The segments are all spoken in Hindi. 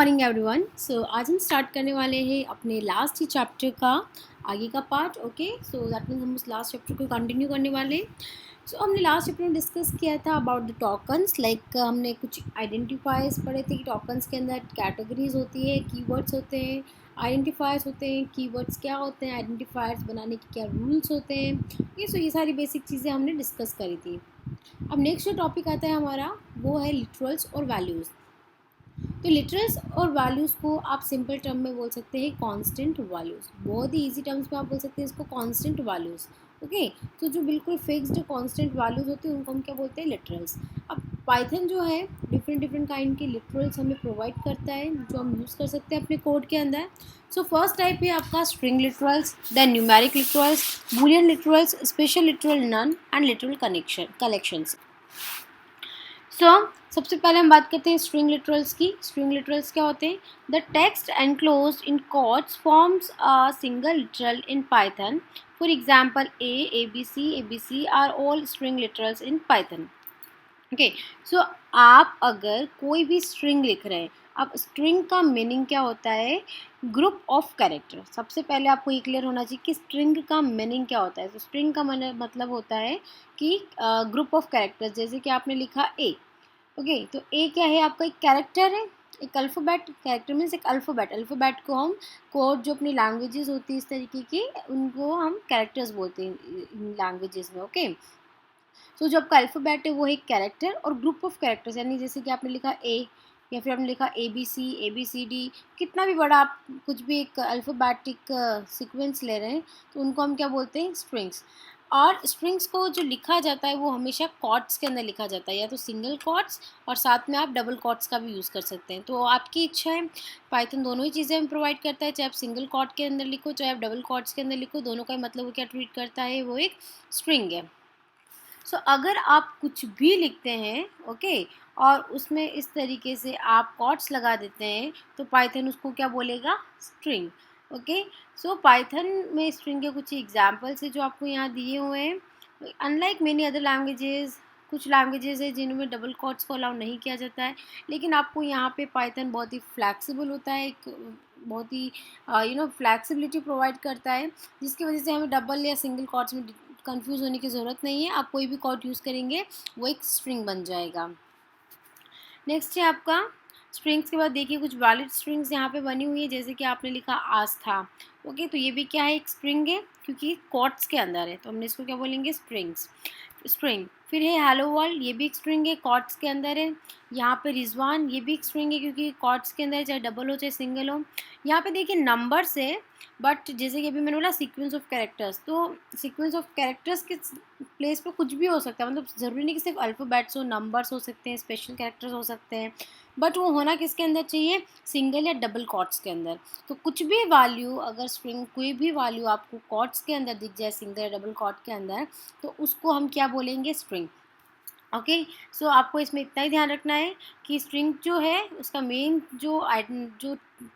Morning everyone. सो आज हम स्टार्ट करने वाले हैं अपने लास्ट ही चैप्टर का आगे का part. Okay, so that means हम उस लास्ट चैप्टर को कंटिन्यू करने वाले हैं। सो हमने लास्ट चैप्टर में डिस्कस किया था अबाउट द टोकन्स। लाइक हमने कुछ आइडेंटिफायर्स पढ़े थे कि टोकन्स के अंदर कैटेगरीज होती है, कीवर्ड्स होते हैं, आइडेंटिफायर्स होते हैं, कीवर्ड्स क्या होते हैं, आइडेंटिफायर्स बनाने के क्या रूल्स होते हैं। ये सारी बेसिक चीज़ें हमने डिस्कस करी थी। अब नेक्स्ट जो टॉपिक आता है हमारा वो है लिटरल्स और वैल्यूज़। तो लिटरल्स और वैल्यूज़ को आप सिंपल टर्म में बोल सकते हैं कांस्टेंट वैल्यूज़। बहुत ही इजी टर्म्स में आप बोल सकते हैं इसको कांस्टेंट वैल्यूज़। ओके, तो जो बिल्कुल फिक्स्ड कांस्टेंट वैल्यूज़ होती हैं उनको हम क्या बोलते हैं, लिटरल्स। अब पाइथन जो है डिफरेंट डिफरेंट काइंड के लिटरल्स हमें प्रोवाइड करता है जो हम यूज़ कर सकते हैं अपने कोड के अंदर। सो फर्स्ट टाइप है आपका string literals, then numeric literals, boolean literals, special literal, none and literal collections. सबसे पहले हम बात करते हैं स्ट्रिंग लिटरल्स की। स्ट्रिंग लिटरल्स क्या होते हैं? The text enclosed in quotes forms a single literal in Python. For example ABC are all string literals in Python. Okay, so आप अगर कोई भी स्ट्रिंग लिख रहे हैं, अब स्ट्रिंग का मीनिंग क्या होता है? Group of character. सबसे पहले आपको ये क्लियर होना चाहिए कि स्ट्रिंग का मीनिंग क्या होता है। तो स्ट्रिंग का मतलब होता है कि ग्रुप ऑफ कैरेक्टर्स। जैसे कि आपने लिखा ए। ओके, तो ए क्या है? आपका एक कैरेक्टर है, एक अल्फ़ाबेट। कैरेक्टर मीन्स एक अल्फ़ाबेट को हम कोड जो अपनी लैंग्वेजेस होती है इस तरीके की, उनको हम कैरेक्टर्स बोलते हैं इन लैंग्वेजेस में। ओके, तो जो आपका अल्फ़ाबेट है वो है एक कैरेक्टर और ग्रुप ऑफ कैरेक्टर्स, यानी जैसे कि आपने लिखा ए या फिर आपने लिखा ABCD, कितना भी बड़ा आप कुछ भी एक अल्फ़ाबेटिक सीक्वेंस ले रहे हैं तो उनको हम क्या बोलते हैं? स्ट्रिंग्स। और स्ट्रिंग्स को जो लिखा जाता है वो हमेशा कॉट्स के अंदर लिखा जाता है, या तो सिंगल कॉट्स और साथ में आप डबल कॉट्स का भी यूज़ कर सकते हैं। तो आपकी इच्छा है, पाइथन दोनों ही चीज़ें हम प्रोवाइड करता है, चाहे आप सिंगल कॉट के अंदर लिखो चाहे आप डबल कॉट्स के अंदर लिखो, दोनों का मतलब वो क्या ट्रीट करता है? वो एक स्ट्रिंग है। अगर आप कुछ भी लिखते हैं, ओके, और उसमें इस तरीके से आप कॉट्स लगा देते हैं तो पाइथन उसको क्या बोलेगा? स्ट्रिंग। ओके, पाइथन में स्ट्रिंग के कुछ एग्जांपल्स है जो आपको यहाँ दिए हुए हैं। अनलाइक मेनी अदर लैंग्वेजेस, कुछ लैंग्वेजेस है जिनमें डबल कॉट्स को अलाउ नहीं किया जाता है, लेकिन आपको यहाँ पे पाइथन बहुत ही फ्लैक्सिबल होता है, एक बहुत ही फ्लैक्सिबिलिटी प्रोवाइड करता है, जिसकी वजह से हमें डबल या सिंगल कॉट्स में कंफ्यूज होने की ज़रूरत नहीं है। आप कोई भी कॉर्ड यूज़ करेंगे वो एक स्ट्रिंग बन जाएगा। नेक्स्ट है आपका स्ट्रिंग्स के बाद देखिए कुछ वैलिड स्ट्रिंग्स यहाँ पे बनी हुई है। जैसे कि आपने लिखा आस्था। ओके, तो ये भी क्या है? एक स्ट्रिंग है क्योंकि कॉर्ड्स के अंदर है, तो हमने इसको क्या बोलेंगे? स्ट्रिंग। फिर है हेलो वर्ल्ड, ये भी एक स्ट्रिंग है, कॉर्ड्स के अंदर है। यहाँ पे रिजवान, ये भी एक स्ट्रिंग है क्योंकि कॉर्ड्स के अंदर है, चाहे डबल हो चाहे सिंगल हो। यहाँ पे देखिए नंबर्स है, बट जैसे कि अभी मैंने बोला सीक्वेंस ऑफ कैरेक्टर्स, तो सीक्वेंस ऑफ कैरेक्टर्स के प्लेस पे कुछ भी हो सकता है। मतलब ज़रूरी नहीं कि सिर्फ अल्फ़ाबेट्स हो, नंबर्स हो सकते हैं, स्पेशल कैरेक्टर्स हो सकते हैं, बट वो होना किसके अंदर चाहिए? सिंगल या डबल कॉट्स के अंदर। तो कुछ भी वैल्यू, अगर स्ट्रिंग कोई भी वैल्यू आपको कॉट्स के अंदर दिख जाए, सिंगल या डबल कॉट के अंदर, तो उसको हम क्या बोलेंगे? स्ट्रिंग। ओके, आपको इसमें इतना ही ध्यान रखना है कि स्ट्रिंग जो है उसका मेन जो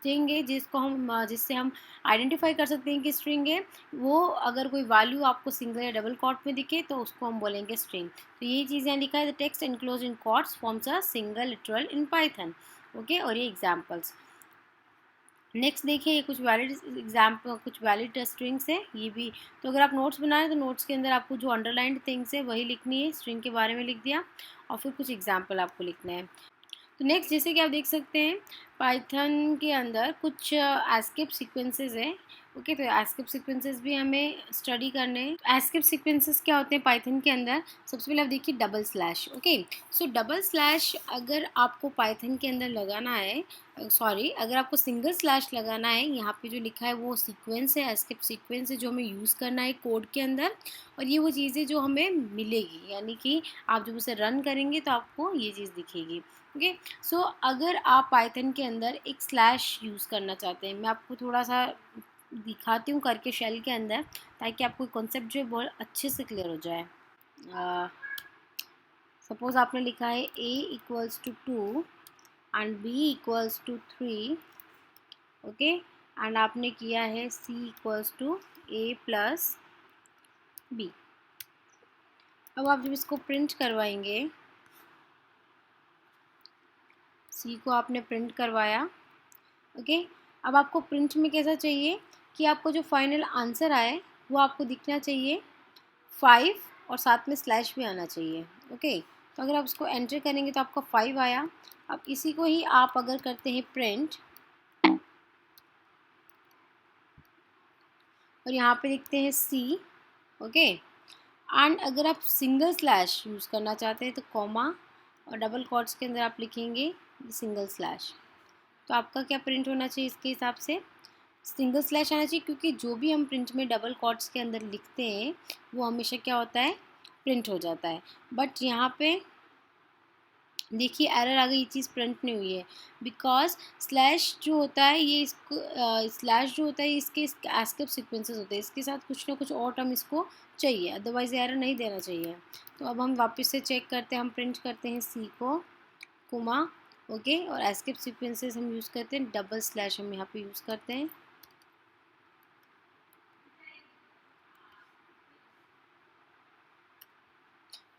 थिंग है जिससे हम आइडेंटिफाई कर सकते हैं कि स्ट्रिंग है, वो अगर कोई वैल्यू आपको सिंगल या डबल कॉट में दिखे तो उसको हम बोलेंगे स्ट्रिंग। तो यही चीज़ यहाँ लिखा है, the text enclose in quotes forms a single literal in Python. Okay, और ये एग्जाम्पल्स। नेक्स्ट देखिए, ये कुछ वैलिड एग्जाम्पल, कुछ वैलिड स्ट्रिंग्स है ये भी। तो अगर आप नोट्स बनाएं तो नोट्स के अंदर आपको जो अंडरलाइंड थिंग्स है वही लिखनी है, स्ट्रिंग के बारे में लिख दिया और फिर कुछ एग्जाम्पल आपको लिखना है। तो नेक्स्ट जैसे कि आप देख सकते हैं पाइथन के अंदर कुछ एस्केप सीक्वेंसेस है। ओके, तो एस्केप सीक्वेंसेस भी हमें स्टडी करने हैं। एस्केप सीक्वेंसेस क्या होते हैं पाइथन के अंदर? सबसे पहले आप देखिए double slash. Okay, double slash अगर आपको पाइथन के अंदर लगाना है, सॉरी, अगर आपको सिंगल स्लैश लगाना है, यहाँ पे जो लिखा है वो सीक्वेंस है, एस्केप सीक्वेंस है जो हमें यूज़ करना है कोड के अंदर, और ये वो चीज़ें जो हमें मिलेगी, यानी कि आप जब उसे रन करेंगे तो आपको ये चीज़ दिखेगी। ओके, अगर आप पाइथन के अंदर एक स्लैश यूज़ करना चाहते हैं, मैं आपको थोड़ा सा दिखाती हूँ करके शेल के अंदर, ताकि आपको कॉन्सेप्ट जो है बहुत अच्छे से क्लियर हो जाए। सपोज़ आपने लिखा है A=2 and B=3, okay, and आपने किया है C=A+B। अब आप जब इसको प्रिंट करवाएंगे, C को आपने प्रिंट करवाया, ओके। अब आपको प्रिंट में कैसा चाहिए कि आपको जो फाइनल आंसर आए वो आपको दिखना चाहिए 5 और साथ में स्लैश भी आना चाहिए। ओके, तो अगर आप इसको एंटर करेंगे तो आपका 5 आया। अब इसी को ही आप अगर करते हैं प्रिंट और यहाँ पे लिखते हैं सी। ओके, एंड अगर आप सिंगल स्लैश यूज़ करना चाहते हैं तो कॉमा और डबल कॉट्स के अंदर आप लिखेंगे सिंगल स्लैश। तो आपका क्या प्रिंट होना चाहिए इसके हिसाब से? सिंगल स्लैश आना चाहिए, क्योंकि जो भी हम प्रिंट में डबल कॉट्स के अंदर लिखते हैं वो हमेशा क्या होता है, प्रिंट हो जाता है। बट यहाँ पे देखिए एरर आ गई, ये चीज़ प्रिंट नहीं हुई है बिकॉज स्लैश जो होता है ये इसको स्लैश जो होता है इसके एस्केप सीक्वेंसेस होते हैं, इसके साथ कुछ ना कुछ और टर्म इसको चाहिए, अदरवाइज एरर नहीं देना चाहिए। तो अब हम वापस से चेक करते हैं, हम प्रिंट करते हैं सी को कोमा। ओके, और एस्केप सीक्वेंसेस हम यूज़ करते हैं डबल स्लैश, हम यहाँ पे यूज़ करते हैं।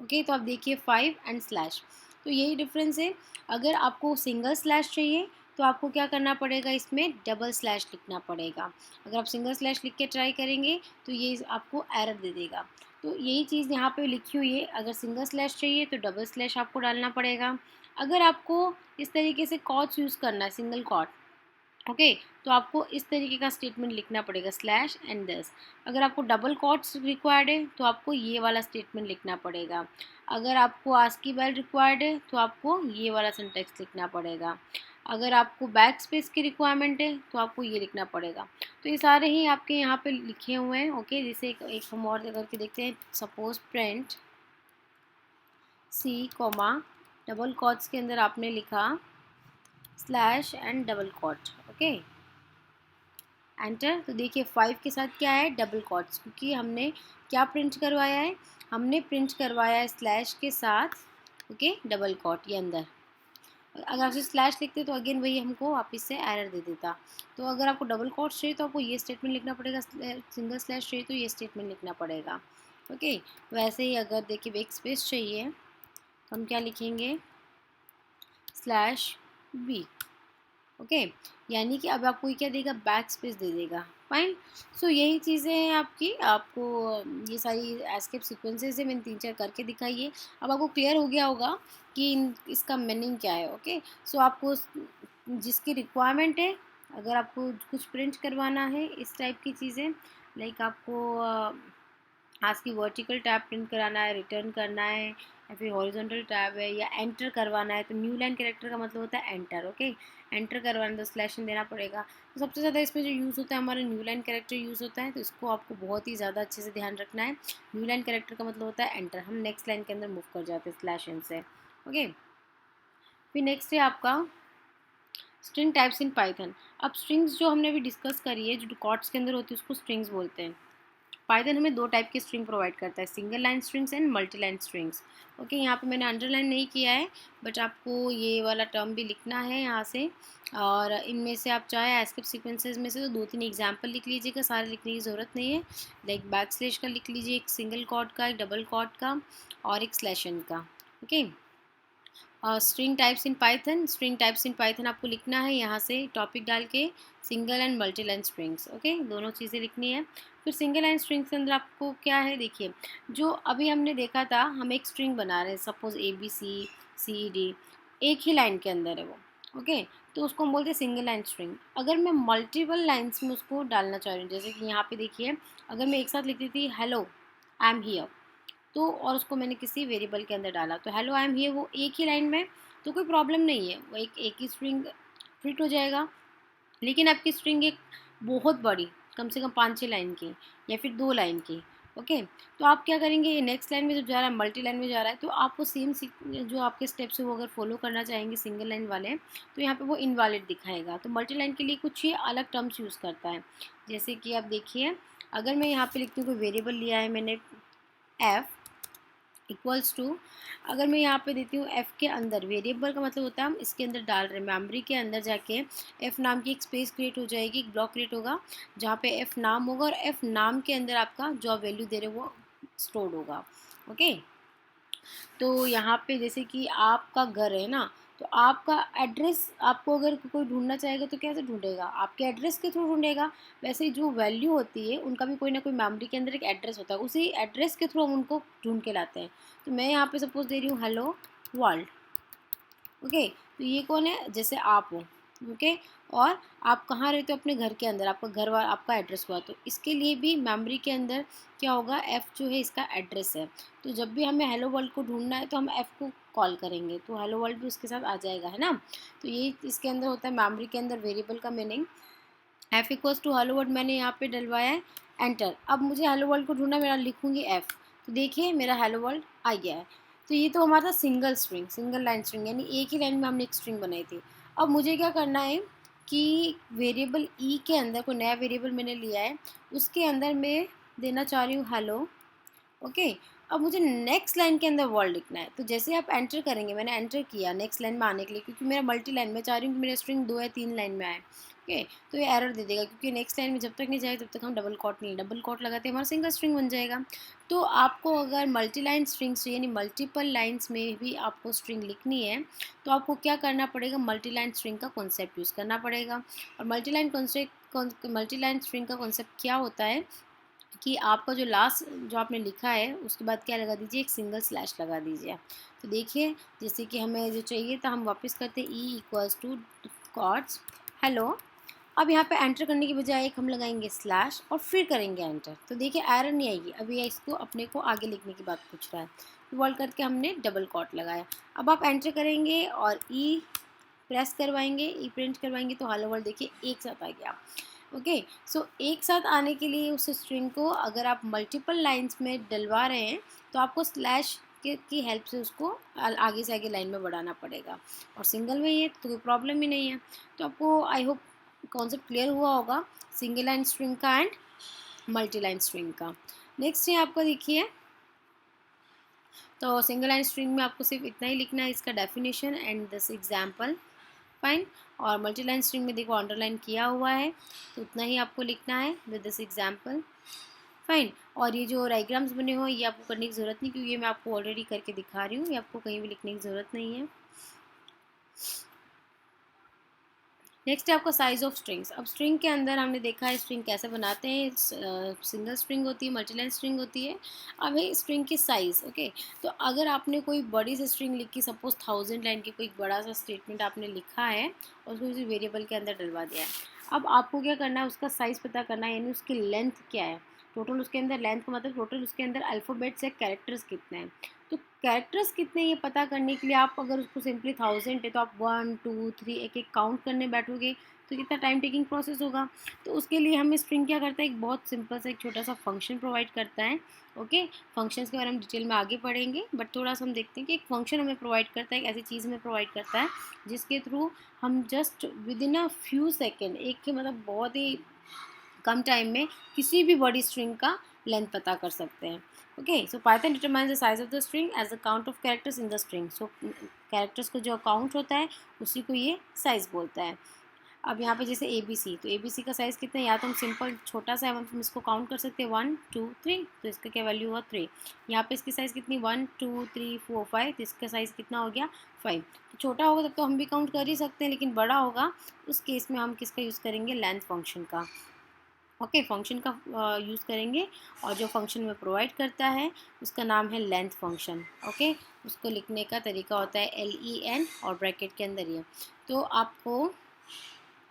ओके, तो आप देखिए 5 एंड स्लैश, तो यही डिफरेंस है। अगर आपको सिंगल स्लैश चाहिए तो आपको क्या करना पड़ेगा, इसमें डबल स्लैश लिखना पड़ेगा। अगर आप सिंगल स्लैश लिख के ट्राई करेंगे तो ये आपको एरर दे देगा। तो यही चीज़ यहाँ पे लिखी हुई है, अगर सिंगल स्लैश चाहिए तो डबल स्लैश आपको डालना पड़ेगा। अगर आपको इस तरीके से कॉट्स यूज़ करना है, सिंगल कॉट, ओके, तो आपको इस तरीके का स्टेटमेंट लिखना पड़ेगा स्लैश एंड दिस। अगर आपको डबल कॉट्स रिक्वायर्ड है तो आपको ये वाला स्टेटमेंट लिखना पड़ेगा। अगर आपको आस्की बेल रिक्वायर्ड है तो आपको ये वाला सिंटेक्स लिखना पड़ेगा। अगर आपको बैक स्पेस की रिक्वायरमेंट है तो आपको ये लिखना पड़ेगा। तो ये सारे ही आपके यहाँ पे लिखे हुए हैं। ओके, जैसे एक हम और करके देखते हैं, suppose print c comma double quotes के अंदर आपने लिखा slash and double quote. Okay, enter. तो देखिए 5 के साथ क्या है, डबल कॉट्स, क्योंकि हमने क्या प्रिंट करवाया है, हमने प्रिंट करवाया है स्लैश के साथ। ओके, डबल कॉट ये अंदर। अगर आप स्लैश लिखते तो अगेन वही हमको वापस से एरर दे देता। तो अगर आपको डबल कॉट चाहिए तो आपको ये स्टेटमेंट लिखना पड़ेगा, सिंगल स्लैश चाहिए तो ये स्टेटमेंट लिखना पड़ेगा। ओके, वैसे ही अगर देखिए बैक स्पेस चाहिए तो हम क्या लिखेंगे, स्लैश बी। ओके, यानी कि अब आपको ये क्या देगा, बैक स्पेस दे देगा। फाइन। सो यही चीज़ें हैं आपकी, आपको ये सारी एस्केप सीक्वेंसेस है, मैंने 3-4 करके दिखाई है। अब आपको क्लियर हो गया होगा कि इसका मीनिंग क्या है। ओके, सो आपको जिसकी रिक्वायरमेंट है, अगर आपको कुछ प्रिंट करवाना है इस टाइप की चीज़ें, लाइक आपको आज की वर्टिकल टैब प्रिंट कराना है, रिटर्न करना है, या फिर हॉरिजॉन्टल टैब है, या एंटर करवाना है, तो न्यू लाइन कैरेक्टर का मतलब होता है एंटर। ओके, एंटर करवाना तो स्लैश देना पड़ेगा। तो सबसे ज़्यादा इसमें जो यूज़ होता है हमारा न्यू लाइन कैरेक्टर यूज़ होता है, तो इसको आपको बहुत ही ज़्यादा अच्छे से ध्यान रखना है। न्यू लाइन कैरेक्टर का मतलब होता है एंटर, हम नेक्स्ट लाइन के अंदर मूव कर जाते हैं स्लैश एन से। ओके, फिर नेक्स्ट है आपका स्ट्रिंग टाइप्स इन पाइथन। अब स्ट्रिंग्स जो हमने अभी डिस्कस करी है, जो कॉर्ड्स के अंदर होती है उसको स्ट्रिंग्स बोलते हैं। पाइथन हमें 2 टाइप की स्ट्रिंग प्रोवाइड करता है, single line strings and multi line strings. Okay, यहाँ पे मैंने अंडरलाइन नहीं किया है, बट आपको ये वाला टर्म भी लिखना है यहाँ से। और इनमें से आप चाहे एस्केप सीक्वेंसेस में से तो 2-3 एग्जाम्पल लिख लीजिएगा, सारे लिखने की ज़रूरत नहीं है। लाइक बैक स्लैश का लिख लीजिए, एक सिंगल कॉट का, एक डबल कॉट का और एक स्लैश एन का। Okay, string types in Python, string types in Python आपको लिखना है यहाँ से टॉपिक डाल के, single and multi line strings. Okay, दोनों चीज़ें लिखनी है। फिर सिंगल लाइन स्ट्रिंग्स के अंदर आपको क्या है, देखिए जो अभी हमने देखा था, हम एक स्ट्रिंग बना रहे हैं, सपोज ABCD, एक ही लाइन के अंदर है वो। ओके, तो उसको हम बोलते हैं सिंगल लाइन स्ट्रिंग। अगर मैं मल्टीपल लाइन्स में उसको डालना चाह रही हूँ, जैसे कि यहाँ पे देखिए, अगर मैं एक साथ लिखती थी हेलो आई एम हियर, तो और उसको मैंने किसी वेरिएबल के अंदर डाला, तो हेलो आई एम हियर वो एक ही लाइन में, तो कोई प्रॉब्लम नहीं है, वो एक ही स्ट्रिंग फिट हो जाएगा। लेकिन आपकी स्ट्रिंग एक बहुत बड़ी, कम से कम 5-6 लाइन की या फिर 2 लाइन की। ओके, तो आप क्या करेंगे, ये नेक्स्ट लाइन में जब जा रहा है, मल्टी लाइन में जा रहा है, तो आपको सेम जो आपके स्टेप्स है वो अगर फॉलो करना चाहेंगे सिंगल लाइन वाले, तो यहाँ पे वो इनवैलिड दिखाएगा। तो मल्टी लाइन के लिए कुछ ये अलग टर्म्स यूज़ करता है। जैसे कि आप देखिए, अगर मैं यहाँ पे लिखती हूँ, कोई वेरिएबल लिया है मैंने एफ इक्वल्स टू, अगर मैं यहाँ पे देती हूँ एफ़ के अंदर, वेरिएबल का मतलब होता है हम इसके अंदर डाल रहे हैं, मेमोरी के अंदर जाके एफ़ नाम की एक स्पेस क्रिएट हो जाएगी, एक ब्लॉक क्रिएट होगा जहाँ पे एफ़ नाम होगा, और एफ़ नाम के अंदर आपका जो आप वैल्यू दे रहे हो वो स्टोर्ड होगा। ओके, तो यहाँ पे जैसे कि आपका घर है ना, तो आपका एड्रेस आपको अगर कोई ढूंढना चाहेगा तो कैसे ढूंढेगा, आपके एड्रेस के थ्रू ढूंढेगा। वैसे ही जो वैल्यू होती है उनका भी कोई ना कोई मेमोरी के अंदर एक एड्रेस होता है, उसी एड्रेस के थ्रू हम उनको ढूंढ के लाते हैं। तो मैं यहाँ पे सपोज दे रही हूँ हेलो वर्ल्ड। ओके, तो ये कौन है, जैसे आप हो। ओके, और आप कहाँ रहते हो, अपने घर के अंदर, आपका घर वाला आपका एड्रेस हुआ। तो इसके लिए भी मेमोरी के अंदर क्या होगा, एफ़ जो है इसका एड्रेस है। तो जब भी हमें हेलो वर्ल्ड को ढूंढना है तो हम एफ़ को कॉल करेंगे, तो हेलो वर्ल्ड भी उसके साथ आ जाएगा, है ना। तो ये इसके अंदर होता है मेमोरी के अंदर वेरिएबल का meaning. F equals to hello world मैंने यहाँ पे डलवाया है, एंटर। अब मुझे हेलो वर्ल्ड को ढूंढना, मेरा लिखूंगी एफ़, तो देखिए मेरा हेलो वर्ल्ड आ गया है। तो ये तो हमारा single string, single line string, यानी एक ही लाइन में हमने एक स्ट्रिंग बनाई थी। अब मुझे क्या करना है कि वेरिएबल ई के अंदर कोई नया वेरिएबल मैंने लिया है, उसके अंदर मैं देना चाह रही हूँ हेलो। ओके, अब मुझे नेक्स्ट लाइन के अंदर वर्ड लिखना है। तो जैसे आप एंटर करेंगे, मैंने एंटर किया नेक्स्ट लाइन में आने के लिए, क्योंकि मेरा मल्टी लाइन में चाह रही हूँ कि मेरा स्ट्रिंग 2 या 3 लाइन में आए। ओके, तो ये एरर दे देगा, क्योंकि नेक्स्ट लाइन में जब तक नहीं जाए तब तक हम डबल कोट लगाते हैं, हमारा सिंगल स्ट्रिंग बन जाएगा। तो आपको अगर मल्टी लाइन स्ट्रिंग्स यानी मल्टीपल लाइन्स में भी आपको स्ट्रिंग लिखनी है, तो आपको क्या करना पड़ेगा, मल्टी लाइन स्ट्रिंग का कॉन्सेप्ट यूज़ करना पड़ेगा। और मल्टी लाइन स्ट्रिंग का कॉन्सेप्ट क्या होता है कि आपका जो लास्ट जो आपने लिखा है उसके बाद क्या लगा दीजिए, एक सिंगल स्लैश लगा दीजिए। तो देखिए, जैसे कि हमें जो चाहिए था हम वापस करते हैं, e equals to quotes hello. अब यहाँ पे एंटर करने की बजाय एक हम लगाएंगे स्लैश और फिर करेंगे एंटर। तो देखिए एरर नहीं आएगी, अभी इसको अपने को आगे लिखने की बात पूछ रहा है। वर्ड करके हमने डबल कॉट लगाया। अब आप एंटर करेंगे और ई प्रेस करवाएंगे, ई प्रिंट करवाएंगे, तो हेलो वर्ल्ड देखिए एक साथ आ गया। ओके, सो एक साथ आने के लिए उस स्ट्रिंग को अगर आप मल्टीपल लाइंस में डलवा रहे हैं तो आपको स्लैश की हेल्प से उसको आगे से आगे लाइन में बढ़ाना पड़ेगा। और सिंगल में ये तो कोई प्रॉब्लम ही नहीं है। तो आपको आई होप कॉन्सेप्ट क्लियर हुआ होगा सिंगल लाइन स्ट्रिंग का एंड मल्टी लाइन स्ट्रिंग का। नेक्स्ट है आपका, देखिए, तो सिंगल लाइन स्ट्रिंग में आपको सिर्फ इतना ही लिखना है, इसका definition and this example, fine. और मल्टी लाइन स्ट्रिंग में देखो अंडरलाइन किया हुआ है, तो उतना ही आपको लिखना है विद दिस एग्जाम्पल, फाइन। और ये जो डायग्राम्स बने हो ये आपको करने की ज़रूरत नहीं, क्योंकि ये मैं आपको ऑलरेडी करके दिखा रही हूँ, ये आपको कहीं भी लिखने की ज़रूरत नहीं है। नेक्स्ट है आपका साइज ऑफ स्ट्रिंग्स। अब स्ट्रिंग के अंदर हमने देखा है स्ट्रिंग कैसे बनाते हैं, सिंगल स्ट्रिंग होती है, मल्टीलाइन स्ट्रिंग होती है। अब है स्ट्रिंग की साइज़। ओके, तो अगर आपने कोई बड़ी सी स्ट्रिंग लिखी, सपोज 1000 लाइन की कोई बड़ा सा स्टेटमेंट आपने लिखा है और उसको किसी वेरिएबल के अंदर डलवा दिया है, अब आपको क्या करना है, उसका साइज़ पता करना है, यानी उसकी लेंथ क्या है। टोटल उसके अंदर लेंथ का मतलब टोटल उसके अंदर अल्फ़ाबेट्स या कैरेक्टर्स कितने हैं। तो कैरेक्टर्स कितने ये पता करने के लिए आप अगर उसको सिंपली 1000 है तो आप 1 2 3 एक एक काउंट करने बैठोगे तो कितना टाइम टेकिंग प्रोसेस होगा। तो उसके लिए हमें स्ट्रिंग क्या करता है, एक बहुत सिंपल सा एक छोटा सा फंक्शन प्रोवाइड करता है। ओके, फंक्शंस के बारे में डिटेल में आगे पढ़ेंगे, बट थोड़ा सा हम देखते हैं कि एक फंक्शन हमें प्रोवाइड करता है, एक ऐसी चीज़ हमें प्रोवाइड करता है जिसके थ्रू हम just with in a few second, एक के मतलब बहुत ही कम टाइम में किसी भी बड़ी स्ट्रिंग का लेंथ पता कर सकते हैं। Okay, so Python determines the size of the string as the count of characters in the string. So characters को जो काउंट होता है उसी को ये साइज बोलता है। अब यहाँ पे जैसे ए बी सी, तो ए बी सी का साइज़ कितना है, या तो हम सिंपल छोटा सा हम इसको काउंट कर सकते हैं 1 2 3, तो इसका क्या वैल्यू हुआ 3। यहाँ पे इसकी साइज़ कितनी 1 2 3 4 5, तो इसका साइज़ कितना हो गया 5। तो छोटा होगा तब तो हम भी काउंट कर ही सकते हैं, लेकिन बड़ा होगा उस केस में हम किसका यूज़ करेंगे, लेंथ फंक्शन का। ओके, फंक्शन का यूज़ करेंगे, और जो फंक्शन में प्रोवाइड करता है उसका नाम है लेंथ फंक्शन। ओके, उसको लिखने का तरीका होता है LEN और ब्रैकेट के अंदर ये। तो आपको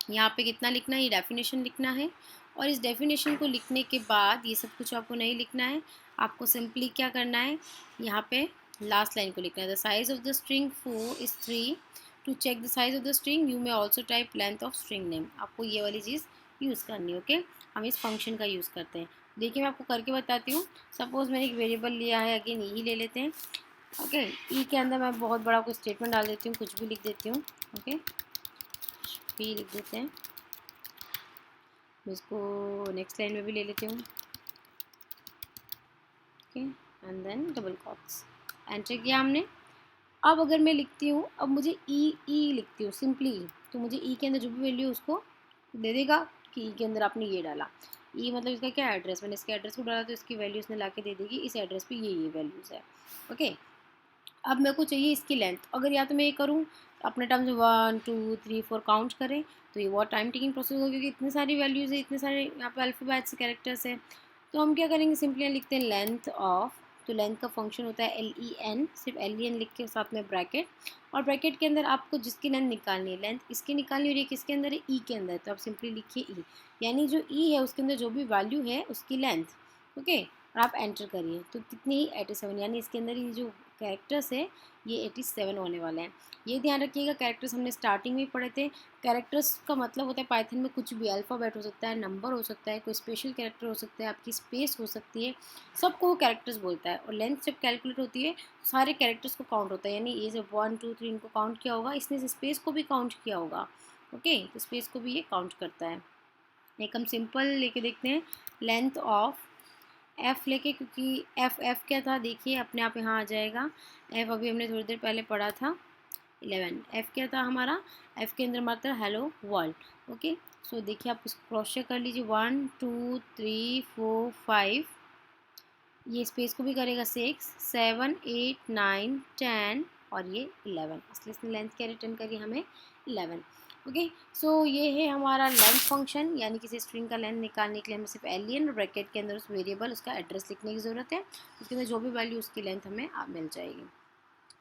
यहाँ पे कितना लिखना है, ये डेफिनेशन लिखना है, और इस डेफिनेशन को लिखने के बाद ये सब कुछ आपको नहीं लिखना है, आपको सिंपली क्या करना है, यहाँ पे लास्ट लाइन को लिखना है, the size of the string 4 is 3। To check the size of the string you may also type length of string name. आपको ये वाली चीज़ यूज़ करनी है। ओके, हम इस फंक्शन का यूज़ करते हैं। देखिए मैं आपको करके बताती हूँ। सपोज़ मैंने एक वेरिएबल लिया है, अगेन ई ले लेते हैं। ओके, ई के अंदर मैं बहुत बड़ा कोई स्टेटमेंट डाल देती हूँ, कुछ भी लिख देती हूँ। ओके, भी लिख देते हैं, इसको नेक्स्ट लाइन में भी ले लेती हूँ। Okay, and then double quotes, enter किया हमने। अब अगर मैं लिखती हूँ, अब मुझे ई लिखती हूँ सिंपली ई, तो मुझे ई के अंदर जो भी वैल्यू उसको दे देगा कि ई के अंदर आपने ये डाला। ई मतलब इसका क्या एड्रेस, मैंने इसके एड्रेस को डाला तो इसकी वैल्यू इसने ला के दे देगी, इस एड्रेस पे ये वैल्यूज़ है। ओके, अब मेरे को चाहिए इसकी लेंथ, अगर या तो मैं ये करूँ अपने टर्म्स में 1 2 3 4 काउंट करें, तो ये बहुत टाइम टेकिंग प्रोसेस होगी क्योंकि इतनी सारी वैल्यूज़ है, इतने सारे यहाँ पे अल्फ़ाबेट्स कैरेक्टर्स है। तो हम क्या करेंगे, सिंपली लिखते हैं लेंथ ऑफ, तो लेंथ का फंक्शन होता है LEN, सिर्फ LEN लिख के साथ में ब्रैकेट, और ब्रैकेट के अंदर आपको जिसकी लेंथ निकालनी है, लेंथ इसकी निकालनी हो रही है किसके अंदर है, ई के अंदर, तो आप सिंपली लिखिए ई, यानी जो ई है उसके अंदर जो भी वैल्यू है उसकी लेंथ, ओके, और आप एंटर करिए तो कितनी ही 87, यानी इसके अंदर ये जो कैरेक्टर्स है ये 87 होने वाले हैं। ये ध्यान रखिएगा, कैरेक्टर्स हमने स्टार्टिंग में ही पढ़े थे। कैरेक्टर्स का मतलब होता है पाइथन में कुछ भी, अल्फ़ाबेट हो सकता है, नंबर हो सकता है, कोई स्पेशल कैरेक्टर हो सकता है, आपकी स्पेस हो सकती है, सबको वो कैरेक्टर्स बोलता है। और लेंथ जब कैलकुलेट होती है सारे कैरेक्टर्स को काउंट होता है, यानी ये जब 1 2 3 इनको काउंट किया होगा, इसने स्पेस को भी काउंट किया होगा, ओके, तो स्पेस को भी ये काउंट करता है। एक हम सिंपल लेके देखते हैं, लेंथ ऑफ एफ़ लेके, क्योंकि एफ़ क्या था देखिए अपने आप यहाँ आ जाएगा। एफ़ अभी हमने थोड़ी देर पहले पढ़ा था 11, एफ़ क्या था हमारा, एफ़ के अंदर हमारा था हेलो वर्ल्ड, ओके। सो देखिए आप इसको क्रॉस चेक कर लीजिए, 1 2 3 4 5, ये स्पेस को भी करेगा 6 7 8 9 10 और ये 11, इसलिए इसने लेंथ क्या रिटर्न करी हमें 11, ओके। सो ये है हमारा लेंथ फंक्शन, यानी किसी स्ट्रिंग का लेंथ निकालने के लिए हमें सिर्फ LEN और ब्रैकेट के अंदर उस वेरिएबल उसका एड्रेस लिखने की ज़रूरत है, उसके अंदर जो भी वैल्यू उसकी लेंथ हमें मिल जाएगी।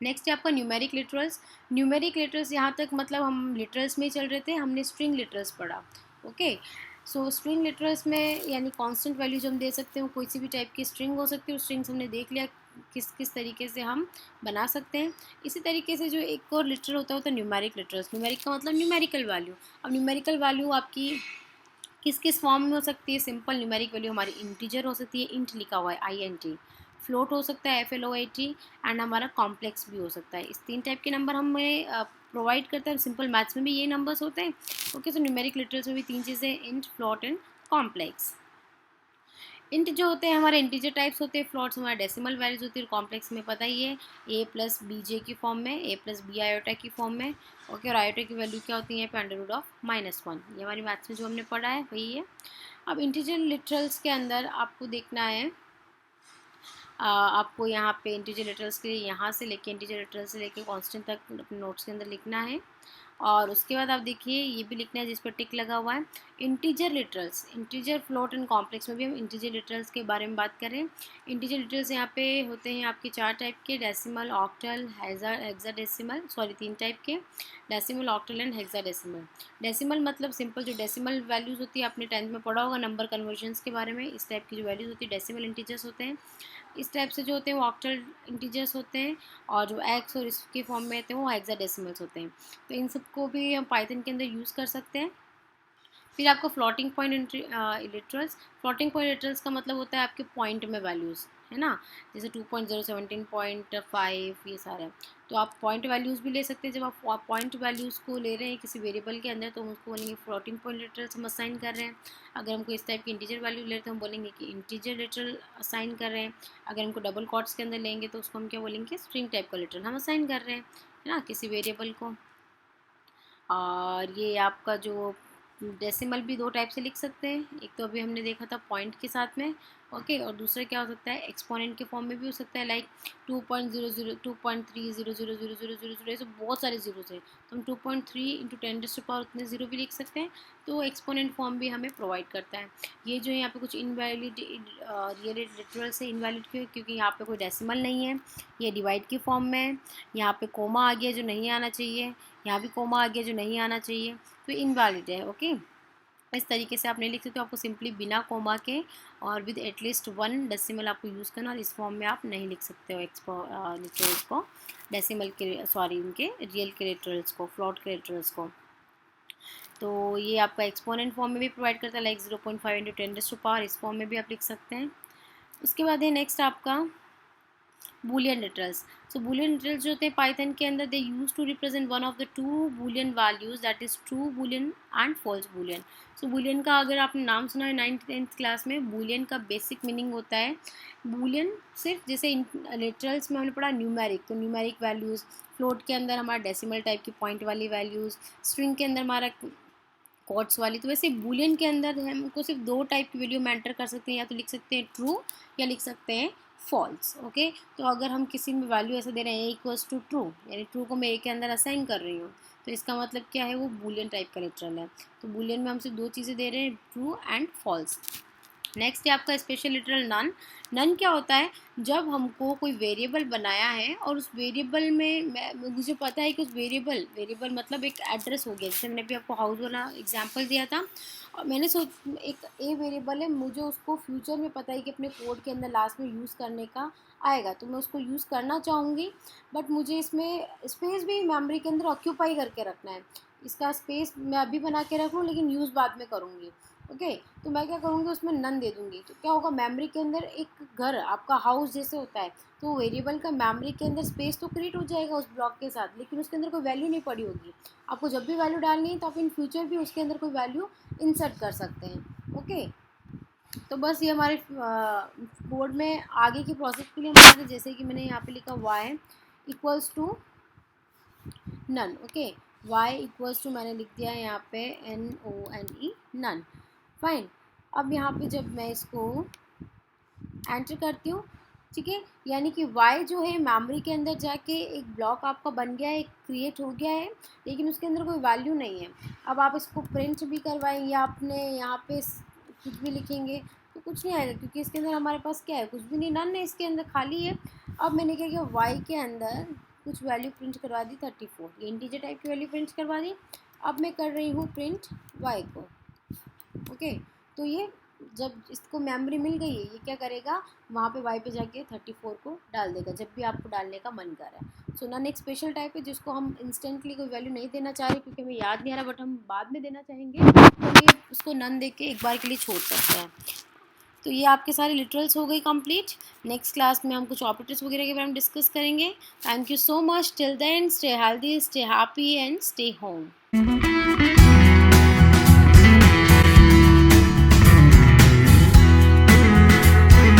नेक्स्ट है आपका न्यूमेरिक लिटरल्स। न्यूमेरिक लिटरल्स यहाँ तक मतलब हम लिटरल्स में ही चल रहे थे, हमने स्ट्रिंग लिटरल्स पढ़ा, ओके। सो स्ट्रिंग लिटरल्स में यानी कांस्टेंट वैल्यू जो हम दे सकते हैं वो कोई सी भी टाइप की स्ट्रिंग हो सकती है, उस स्ट्रिंग्स हमने देख लिया किस किस तरीके से हम बना सकते हैं। इसी तरीके से जो एक और लिटरल होता है न्यूमेरिक लिटरल्स, न्यूमेरिक का मतलब न्यूमेरिकल वैल्यू। अब न्यूमेरिकल वैल्यू आपकी किस किस फॉर्म में हो सकती है, सिंपल न्यूमेरिक वैल्यू हमारी इंटीजर हो सकती है, इंट लिखा हुआ है INT, फ्लोट हो सकता है FLOAT, एंड हमारा कॉम्प्लेक्स भी हो सकता है। इस 3 टाइप के नंबर हमें प्रोवाइड करता है, सिंपल मैथ्स में भी ये नंबर्स होते हैं, ओके। सो न्यूमेरिक लिटरल्स में भी 3 चीज़ें, int float and complex. Int जो होते हैं हमारे इंटीजर टाइप्स होते हैं, फ्लोट्स हमारे डेसिमल वैल्यूज होती है, कॉम्प्लेक्स में पता ही है A+BJ की फॉर्म में, A+B आयोटा की फॉर्म में, ओके। और आयोटा की वैल्यू क्या होती है √(-1), ये हमारी मैथ्स में जो हमने पढ़ा है वही है। अब इंटीजर लिटरल्स के अंदर आपको देखना है, आपको यहाँ पे इंटीजर लिटरल्स के लिए यहाँ से लेके इंटीजर लिटरल्स से लेके कांस्टेंट तक अपने नोट्स के अंदर लिखना है। और उसके बाद आप देखिए ये भी लिखना है जिस पर टिक लगा हुआ है, integer literals, integer float and complex में भी हम इंटीजर लिटरल्स के बारे में बात करें। इंटीजर लिटरल्स यहाँ पे होते हैं आपके 4 टाइप के, decimal, octal, hexadecimal, sorry 3 type के, decimal, octal and hexadecimal. Decimal मतलब सिंपल जो डेसिमल वैल्यूज़ होती है, आपने 10th में पढ़ा होगा नंबर कन्वर्जन्स के बारे में, इस टाइप की जो वैल्यूज़ होती है डेसिमल इंटीजर्स होते हैं। इस टाइप से जो होते हैं वो ऑक्टल इंटीजर्स होते हैं, और जो एक्स और इसके फॉर्म में होते हैं वो हेक्साडेसिमल्स होते हैं। तो इन सबको भी हम पाइथन के अंदर यूज़ कर सकते हैं। फिर आपको floating point literals, floating point literals का मतलब होता है आपके पॉइंट में वैल्यूज़, है ना, जैसे 2.0 17.5 ये सारे। तो आप पॉइंट वैल्यूज़ भी ले सकते हैं, जब आप पॉइंट वैल्यूज़ को ले रहे हैं किसी वेरिएबल के अंदर तो हम उसको बोलेंगे फ्लोटिंग पॉइंट लिटरल्स हम असाइन कर रहे हैं। अगर हमको इस टाइप की इंटीजर वैल्यू ले रहे हैं तो हम बोलेंगे कि इंटीजर लिटरल असाइन कर रहे हैं। अगर हमको डबल कॉट्स के अंदर लेंगे तो उसको हम क्या बोलेंगे, स्ट्रिंग टाइप का लिटरल हम असाइन कर रहे हैं, है ना, किसी वेरिएबल को। और ये आपका जो डेसिमल भी 2 टाइप से लिख सकते हैं, एक तो अभी हमने देखा था पॉइंट के साथ में, ओके, और दूसरा क्या हो सकता है एक्सपोनेंट के फॉर्म में भी हो सकता है, लाइक 2.00 2.30000000 ऐसे बहुत सारे जीरोस हैं, तो हम 2.3 इंटू 10⁻³ उतने ज़ीरो भी लिख सकते हैं, तो एक्सपोनेंट फॉर्म भी हमें प्रोवाइड करता है। ये जो है यहाँ पे कुछ इनवैलिड रियल लिटरल से इनवैलिड क्यों, क्योंकि यहाँ पे कोई डेसिमल नहीं है, ये डिवाइड की फॉर्म में है, यहाँ पे कोमा आ गया जो नहीं आना चाहिए, यहाँ भी कोमा आ गया जो नहीं आना चाहिए, तो इनवैलिड है, ओके। इस तरीके से आप नहीं लिख सकते, आपको सिंपली बिना कोमा के और विद एटलीस्ट 1 डेसिमल आपको यूज़ करना, और इस फॉर्म में आप नहीं लिख सकते हो लिटरल्स को, डेसिमल के, सॉरी उनके रियल के लिटरल्स को, फ्लॉट के लिटरल्स को। तो ये आपका एक्सपोनेंट फॉर्म में भी प्रोवाइड करता है, लाइक 0.5 इंटू 10⁻⁴, इस फॉर्म में भी आप लिख सकते हैं। उसके बाद है नेक्स्ट आपका boolean literals. So boolean literals जो होते हैं पाइथन के अंदर, they use to represent one of the 2 boolean values, that is true boolean and false boolean. So boolean का अगर आपने नाम सुना है 9th 10th क्लास में, बूलियन का बेसिक मीनिंग होता है, बूलियन सिर्फ जैसे लिटरल्स में हमने पढ़ा न्यूमेरिक, तो न्यूमेरिक वैल्यूज़, फ्लोट के अंदर हमारा डेसिमल टाइप की पॉइंट वाली वैल्यूज़, स्ट्रिंग के अंदर हमारा कॉट्स वाली, तो वैसे बूलियन के अंदर हमको सिर्फ 2 टाइप की वैल्यू में एंटर कर सकते हैं, या तो लिख सकते हैं ट्रू या लिख सकते हैं फॉल्स। ओके, तो अगर हम किसी में वैल्यू ऐसा दे रहे हैं इक्वल्स टू ट्रू, यानी ट्रू को मैं ए के अंदर असाइन कर रही हूँ, तो इसका मतलब क्या है, वो बूलियन टाइप का लिटरल है। तो बूलियन में हमसे दो चीज़ें दे रहे हैं, ट्रू एंड फॉल्स। नेक्स्ट है आपका स्पेशल लिटरल नन। नन क्या होता है, जब हमको कोई वेरिएबल बनाया है और उस वेरिएबल में मुझे पता है कि उस वेरिएबल मतलब एक एड्रेस हो गया, जैसे मैंने भी आपको हाउस वाला एग्जांपल दिया था, और मैंने एक ए वेरिएबल है, मुझे उसको फ्यूचर में पता है कि अपने कोड के अंदर लास्ट में यूज़ करने का आएगा, तो मैं उसको यूज़ करना चाहूँगी, बट मुझे इसमें स्पेस भी मेमोरी के अंदर ऑक्यूपाई करके रखना है। इसका स्पेस मैं अभी बना के रख लूँ लेकिन यूज़ बाद में करूँगी। ओके, तो मैं क्या करूँगी, उसमें नन दे दूँगी, तो क्या होगा, मेमोरी के अंदर एक घर आपका हाउस जैसे होता है, तो वेरिएबल का मेमोरी के अंदर स्पेस तो क्रिएट हो जाएगा उस ब्लॉक के साथ, लेकिन उसके अंदर कोई वैल्यू नहीं पड़ी होगी। आपको जब भी वैल्यू डालनी है तो आप इन फ्यूचर भी उसके अंदर कोई वैल्यू इंसर्ट कर सकते हैं। ओके, तो बस ये हमारे कोड में आगे की प्रोसेस के लिए हमारे, जैसे कि मैंने यहाँ पे लिखा y equals to none. Okay, y equals to मैंने लिख दिया है यहाँ पे NONE, नन। फाइन, अब यहाँ पे जब मैं इसको एंटर करती हूँ, ठीक है, यानी कि y जो है मेमोरी के अंदर जाके एक ब्लॉक आपका बन गया है, क्रिएट हो गया है, लेकिन उसके अंदर कोई वैल्यू नहीं है। अब आप इसको प्रिंट भी करवाएं या आपने यहाँ पे कुछ भी लिखेंगे तो कुछ नहीं आएगा, क्योंकि इसके अंदर हमारे पास क्या है, कुछ भी नहीं, नन है, इसके अंदर खाली है। अब मैंने क्या किया, y के अंदर कुछ वैल्यू प्रिंट करवा दी 34, ये इंटीजर टाइप की वैल्यू प्रिंट करवा दी। अब मैं कर रही हूँ प्रिंट y को। ओके, तो ये जब इसको मेमोरी मिल गई है, ये क्या करेगा, वहाँ पे y पे जाके 34 को डाल देगा जब भी आपको डालने का मन कर रहा है। सो नन एक स्पेशल टाइप है जिसको हम इंस्टेंटली कोई वैल्यू नहीं देना चाह रहे, क्योंकि हमें याद नहीं आ रहा, बट हम बाद में देना चाहेंगे, तो ये उसको नन दे के एक बार के लिए छोड़ सकते हैं। तो ये आपके सारे लिटरल्स हो गई कंप्लीट। नेक्स्ट क्लास में हम कुछ ऑपरेटर्स वगैरह के बारे में डिस्कस करेंगे। Thank you so much, till then stay healthy, stay happy and stay home.